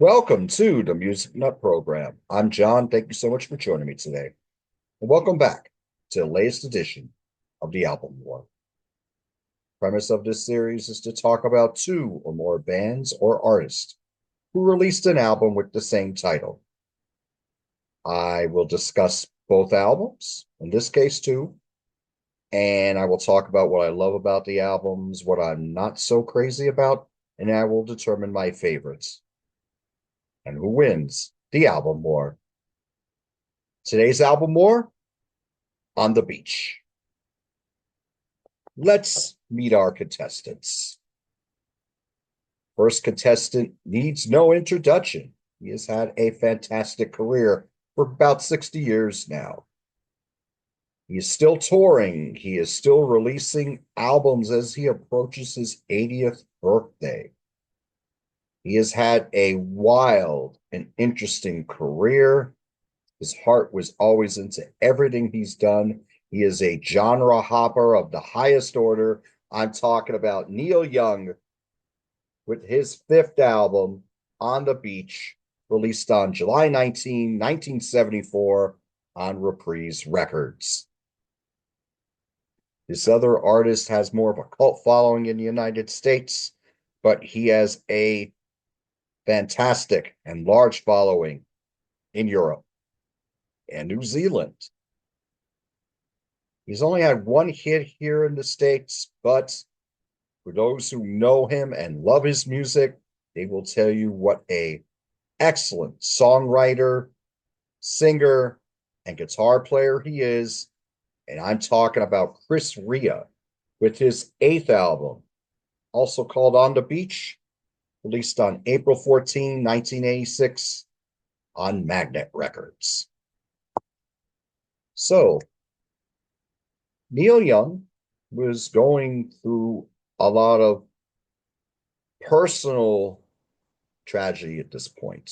Welcome to the Music Nut Program. I'm John. Thank you so much for joining me today. And welcome back to the latest edition of the Album War. Premise of this series is to talk about two or more bands or artists who released an album with the same title. I will discuss both albums, in this case two, and I will talk about what I love about the albums, what I'm not so crazy about, and I will determine my favorites. And who wins the album war? Today's album war, On the Beach. Let's meet our contestants. First contestant needs no introduction. He has had a fantastic career for about 60 years now. He is still touring. He is still releasing albums as he approaches his 80th birthday. He has had a wild and interesting career. His heart was always into everything he's done. He is a genre hopper of the highest order. I'm talking about Neil Young with his fifth album, On the Beach, released on July 19, 1974 on Reprise Records. This other artist has more of a cult following in the United States, but he has a fantastic and large following in Europe and New Zealand. He's only had one hit here in the States, but for those who know him and love his music, they will tell you what a excellent songwriter, singer, and guitar player he is. And I'm talking about Chris Rea with his eighth album, also called On the Beach, released on April 14, 1986 on Magnet Records. So, Neil Young was going through a lot of personal tragedy at this point.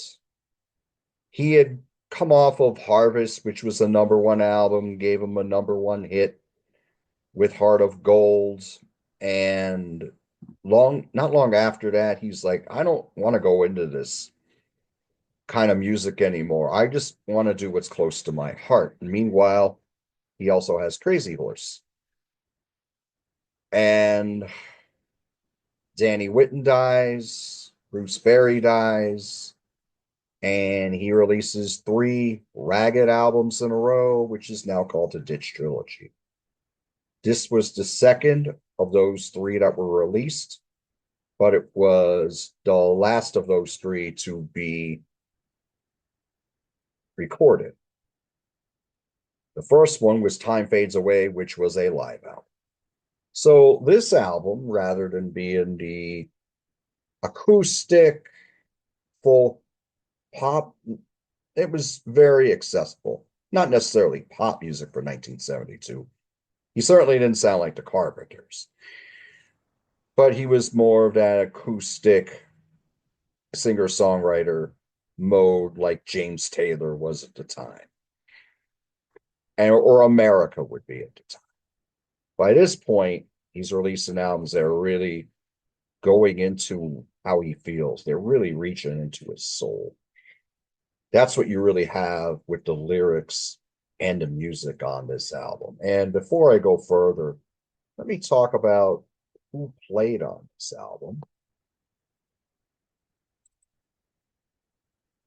He had come off of Harvest, which was a number one album, gave him a number one hit with Heart of Gold. And not long after that, he's like, I don't want to go into this kind of music anymore. I just want to do what's close to my heart. And meanwhile, he also has Crazy Horse. And Danny Whitten dies, Bruce Berry dies, and he releases three Ragged albums in a row, which is now called the Ditch Trilogy. This was the second of those three that were released, but it was the last of those three to be recorded. The first one was Time Fades Away, which was a live album. So this album, rather than being the acoustic, folk, pop, it was very accessible. Not necessarily pop music for 1972. He certainly didn't sound like the Carpenters, but he was more of that acoustic singer-songwriter mode like James Taylor was at the time, and or America would be at the time. By this point, he's releasing albums that are really going into how he feels. They're really reaching into his soul. That's what you really have with the lyrics and the music on this album. And before I go further, let me talk about who played on this album.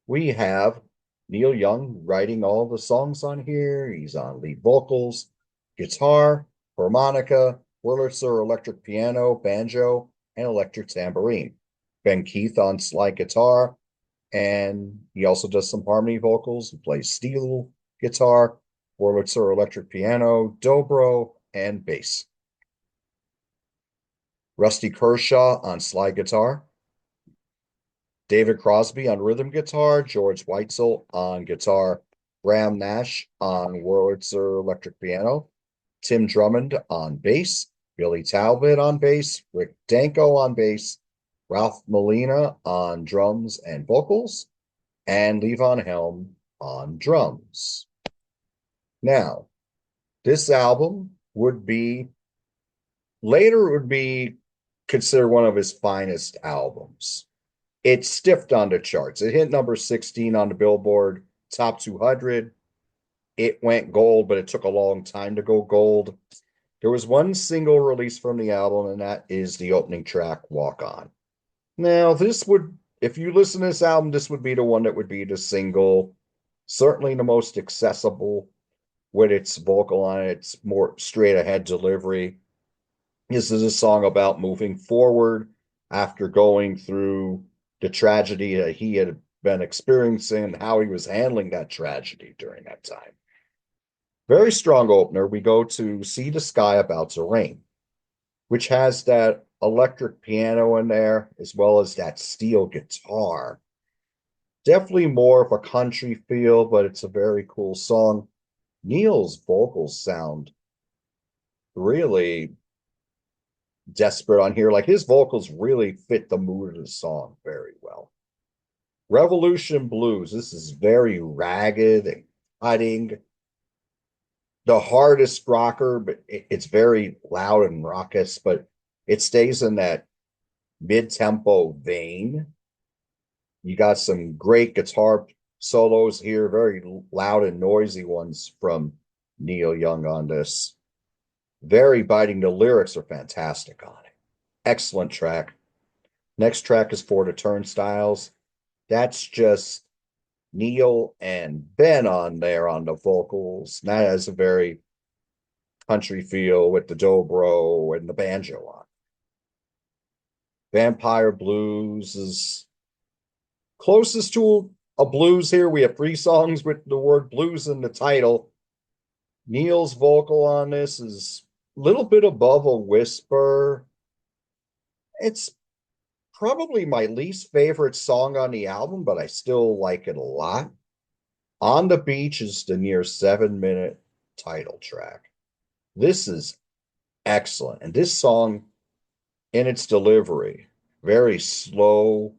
We have Neil Young writing all the songs on here. He's on lead vocals, guitar, harmonica, Wurlitzer electric piano, banjo, and electric tambourine. Ben Keith on slide guitar, and he also does some harmony vocals. He plays steel guitar, Wurlitzer electric piano, dobro, and bass. Rusty Kershaw on slide guitar, David Crosby on rhythm guitar, George Weitzel on guitar, Graham Nash on Wurlitzer electric piano, Tim Drummond on bass, Billy Talbot on bass, Rick Danko on bass, Ralph Molina on drums and vocals, and Levon Helm on drums. Now, this album would be later considered one of his finest albums. It stiffed on the charts. It hit number 16 on the Billboard Top 200. It went gold, but it took a long time to go gold. There was one single release from the album, and that is the opening track, Walk On. Now, this would, if you listen to this album, this would be the one that would be the single, certainly the most accessible with its vocal on it. It's more straight ahead delivery. This is a song about moving forward after going through the tragedy that he had been experiencing and how he was handling that tragedy during that time. Very strong opener. We go to See the Sky About to Rain, which has that electric piano in there, as well as that steel guitar. Definitely more of a country feel, but it's a very cool song. Neil's vocals sound really desperate on here. Like his vocals really fit the mood of the song very well. Revolution Blues. This is very ragged and cutting. The hardest rocker, but it's very loud and raucous, but it stays in that mid-tempo vein. You got some great guitar solos here, very loud and noisy ones from Neil Young on this. Very biting. The lyrics are fantastic on it. Excellent track. Next track is For the Turnstiles. That's just Neil and Ben on there on the vocals. That has a very country feel with the dobro and the banjo on. Vampire Blues is closest to a blues here. We have three songs with the word blues in the title. Neil's vocal on this is a little bit above a whisper. It's probably my least favorite song on the album, but I still like it a lot. On the Beach is the near 7-minute title track. This is excellent. And this song, in its delivery, very slow,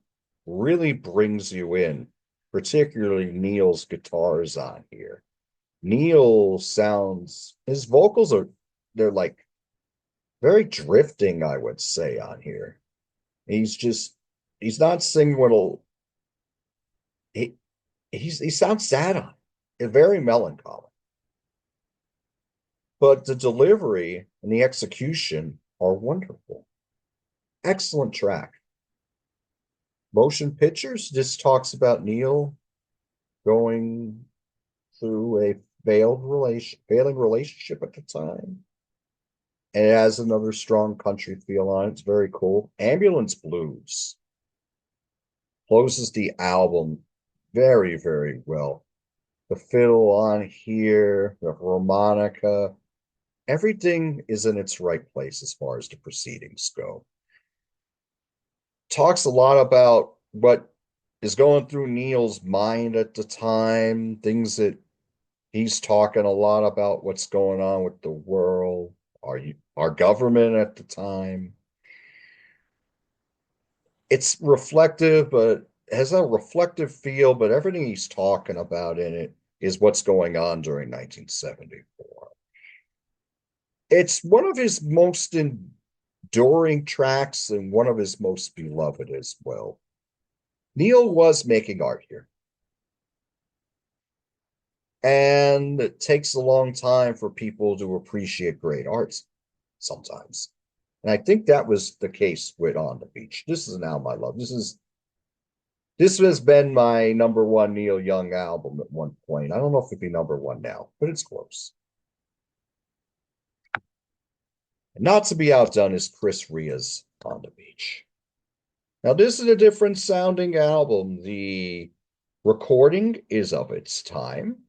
really brings you in, particularly Neil's guitars on here. Neil sounds, his vocals are, they're like very drifting, I would say, on here. He's not singing with a, he, he sounds sad on it, very melancholy. But the delivery and the execution are wonderful. Excellent track. Motion Pictures just talks about Neil going through a failing relationship at the time. And it has another strong country feel on it. It's very cool. Ambulance Blues closes the album very, very well. The fiddle on here, the harmonica, everything is in its right place as far as the proceedings go. Talks a lot about what is going through Neil's mind at the time, things that he's talking a lot about what's going on with the world, our government at the time. It's reflective, but has a reflective feel, but everything he's talking about in it is what's going on during 1974. It's one of his most enduring tracks and one of his most beloved as well. Neil was making art here. And it takes a long time for people to appreciate great art sometimes. And I think that was the case with On the Beach. This is an album I love. This has been my number one Neil Young album at one point. I don't know if it'd be number one now, but it's close. And not to be outdone is Chris Rea's On the Beach. Now, this is a different sounding album. The recording is of its time,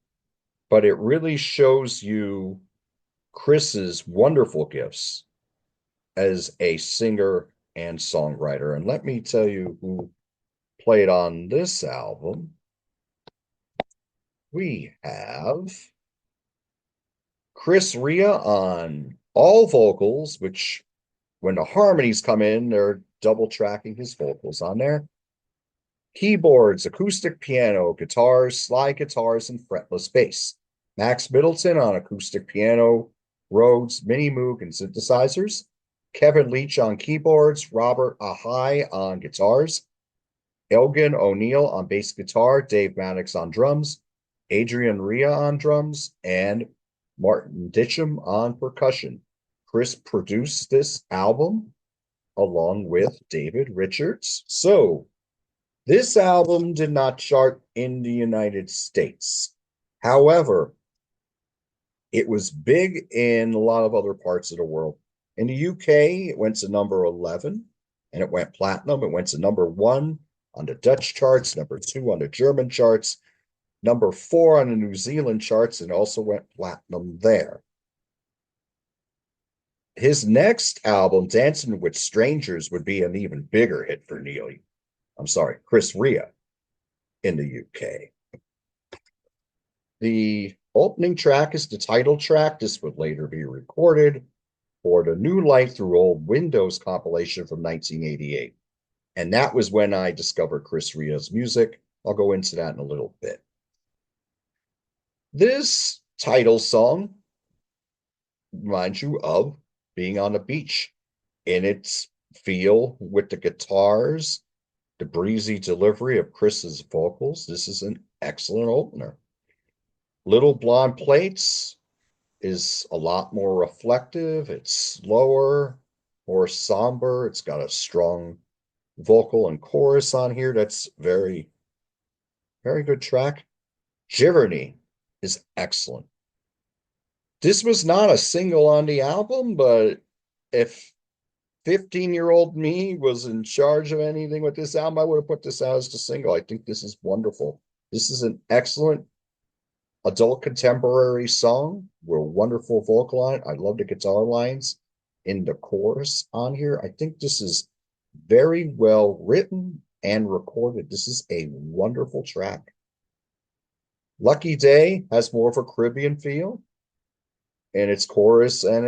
but it really shows you Chris's wonderful gifts as a singer and songwriter. And let me tell you who played on this album. We have Chris Rea on all vocals, which when the harmonies come in, they're double tracking his vocals on there. Keyboards, acoustic piano, guitars, slide guitars, and fretless bass. Max Middleton on acoustic piano, Rhodes, Mini Moog, and synthesizers. Kevin Leach on keyboards, Robert Ahai on guitars, Elgin O'Neill on bass guitar, Dave Maddox on drums, Adrian Rea on drums, and Martin Ditcham on percussion. Chris produced this album along with David Richards. So this album did not chart in the United States. However, it was big in a lot of other parts of the world. In the UK, it went to number 11 and it went platinum. It went to number 1 on the Dutch charts, number 2 on the German charts, number 4 on the New Zealand charts, and also went platinum there. His next album, Dancing with Strangers, would be an even bigger hit for Chris Rea in the UK. The opening track is the title track. This would later be recorded for the New Light Through Old Windows compilation from 1988. And that was when I discovered Chris Rea's music. I'll go into that in a little bit. This title song reminds you of being on a beach in its feel with the guitars, the breezy delivery of Chris's vocals. This is an excellent opener. Little Blonde Plates is a lot more reflective. It's slower, more somber. It's got a strong vocal and chorus on here. That's very, very good track. Giverny is excellent. This was not a single on the album, but if 15-year-old me was in charge of anything with this album, I would have put this out as the single. I think this is wonderful. This is an excellent adult contemporary song with a wonderful vocal on it. I love the guitar lines in the chorus on here. I think this is very well written and recorded. This is a wonderful track. Lucky Day has more of a Caribbean feel, and its chorus and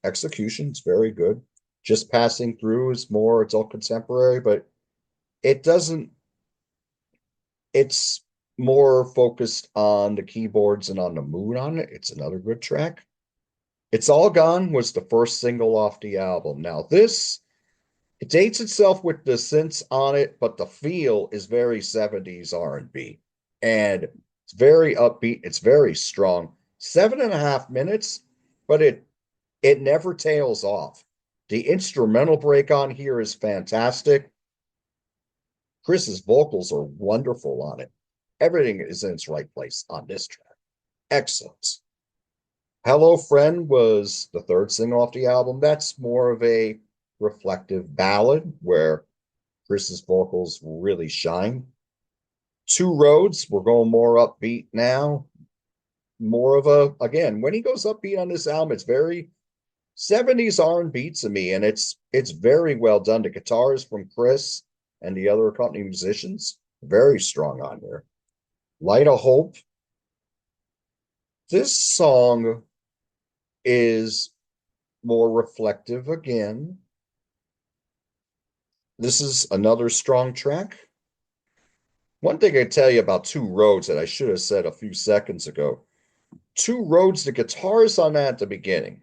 execution is very good. Just Passing Through is more adult contemporary, but it doesn't, it's more focused on the keyboards and on the mood on it. It's another good track. It's All Gone was the first single off the album. Now this, it dates itself with the synths on it, but the feel is very 70s R&B. And it's very upbeat. It's very strong. 7.5 minutes, but it never tails off. The instrumental break on here is fantastic. Chris's vocals are wonderful on it. Everything is in its right place on this track. Excellent. Hello Friend was the third single off the album. That's more of a reflective ballad where Chris's vocals really shine. Two Roads, we're going more upbeat now. More of a, again, when he goes upbeat on this album, it's very 70s R&B to me, and it's very well done. The guitars from Chris and the other accompanying musicians, very strong on there. Light of Hope. This song is more reflective again. This is another strong track. One thing I tell you about Two Roads that I should have said a few seconds ago. Two Roads, the guitarist on that at the beginning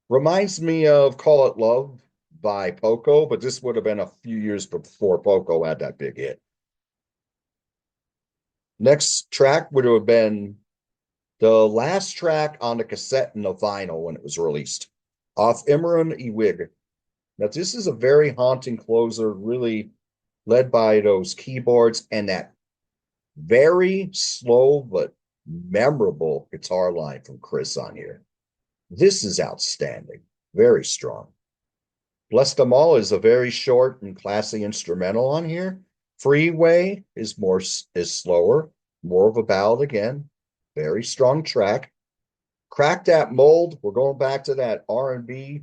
reminds me of Call It Love by Poco, but this would have been a few years before Poco had that big hit. Next track would have been the last track on the cassette and the vinyl when it was released, off Imran Iwig. Now, this is a very haunting closer, really led by those keyboards and that very slow but memorable guitar line from Chris on here. This is outstanding, very strong. Bless Them All is a very short and classy instrumental on here. Freeway is slower, more of a ballad again. Very strong track. Crack That Mold, we're going back to that R&B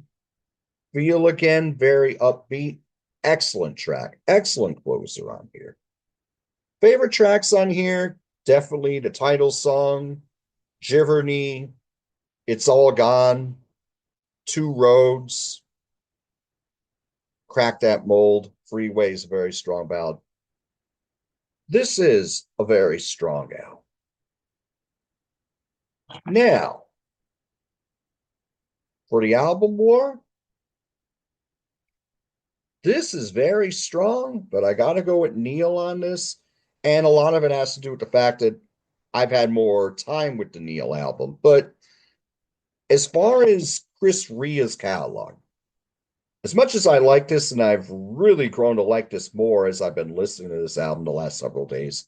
feel again, very upbeat. Excellent track, excellent closer on here. Favorite tracks on here, definitely the title song, Giverny, It's All Gone, Two Roads, Crack That Mold, Freeway is a very strong ballad. This is a very strong album. Now, for the album war, This is very strong, but I got to go with Neil on this. And a lot of it has to do with the fact that I've had more time with the Neil album. But as far as Chris Rea's catalog, as much as I like this, and I've really grown to like this more as I've been listening to this album the last several days,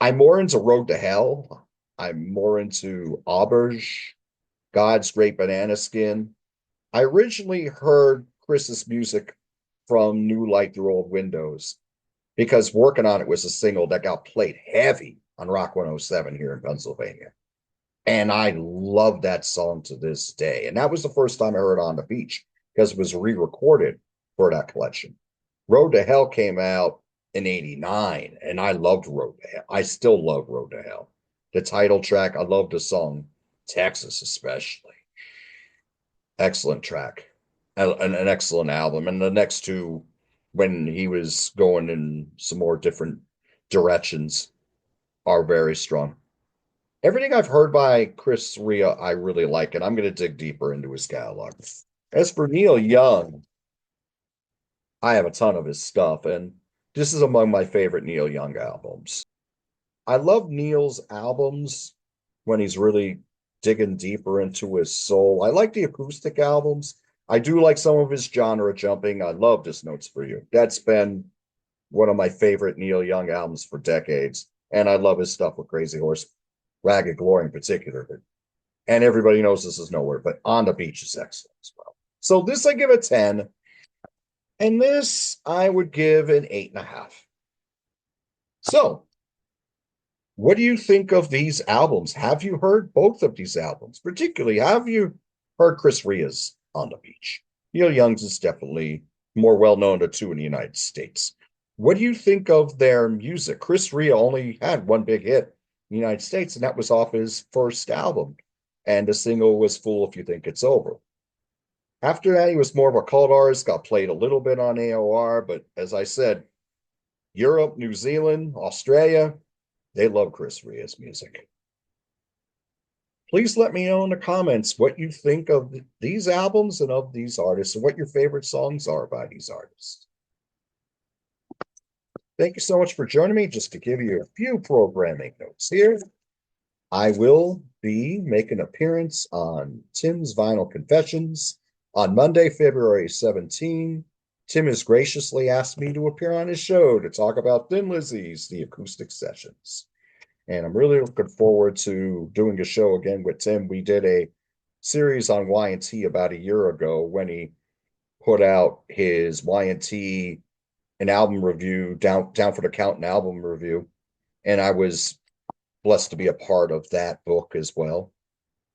I'm more into Road to Hell. I'm more into Auberge, God's Great Banana Skin. I originally heard Chris's music from New Light Through Old Windows because Working on It was a single that got played heavy on Rock 107 here in Pennsylvania. And I love that song to this day. And that was the first time I heard On the Beach because it was re-recorded for that collection. Road to Hell came out in 89, and I loved Road to Hell. I still love Road to Hell. The title track, I love the song Texas, especially. Excellent track. An excellent album. And the next two, when he was going in some more different directions, are very strong. Everything I've heard by Chris Rea, I really like, and I'm going to dig deeper into his catalog. As for Neil Young, I have a ton of his stuff, and this is among my favorite Neil Young albums. I love Neil's albums when he's really digging deeper into his soul. I like the acoustic albums. I do like some of his genre jumping. I love This Note's for You. That's been one of my favorite Neil Young albums for decades. And I love his stuff with Crazy Horse, Ragged Glory in particular. And everybody knows this is nowhere, but On the Beach is excellent as well. So this I give a 10. And this I would give an 8.5. So what do you think of these albums? Have you heard both of these albums? Particularly, have you heard Chris Rea's On the Beach? Neil Young's is definitely more well known to two in the United States. What do you think of their music? Chris Rea only had one big hit in the United States, and that was off his first album. And the single was Fool If You Think It's Over. After that, he was more of a cult artist, got played a little bit on AOR, but as I said, Europe, New Zealand, Australia, they love Chris Rea's music. Please let me know in the comments what you think of these albums and of these artists and what your favorite songs are by these artists. Thank you so much for joining me. Just to give you a few programming notes here, I will be making an appearance on Tim's Vinyl Confessions on Monday, February 17. Tim has graciously asked me to appear on his show to talk about Thin Lizzy's The Acoustic Sessions. And I'm really looking forward to doing a show again with Tim. We did a series on Y&T about a year ago when he put out his Y&T an album review, Down for the Count an album review. And I was blessed to be a part of that book as well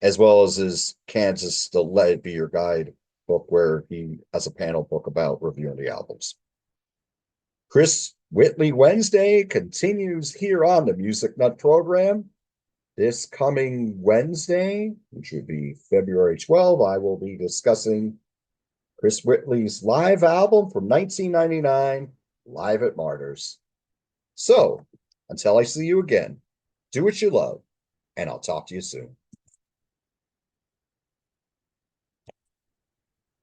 as his Kansas, the Let It Be Your Guide book, where he has a panel book about reviewing the albums. Chris Whitley Wednesday continues here on the Music Nut program. This coming Wednesday, which would be February 12th, I will be discussing Chris Whitley's live album from 1999, Live at Martyrs. So, until I see you again, do what you love, and I'll talk to you soon.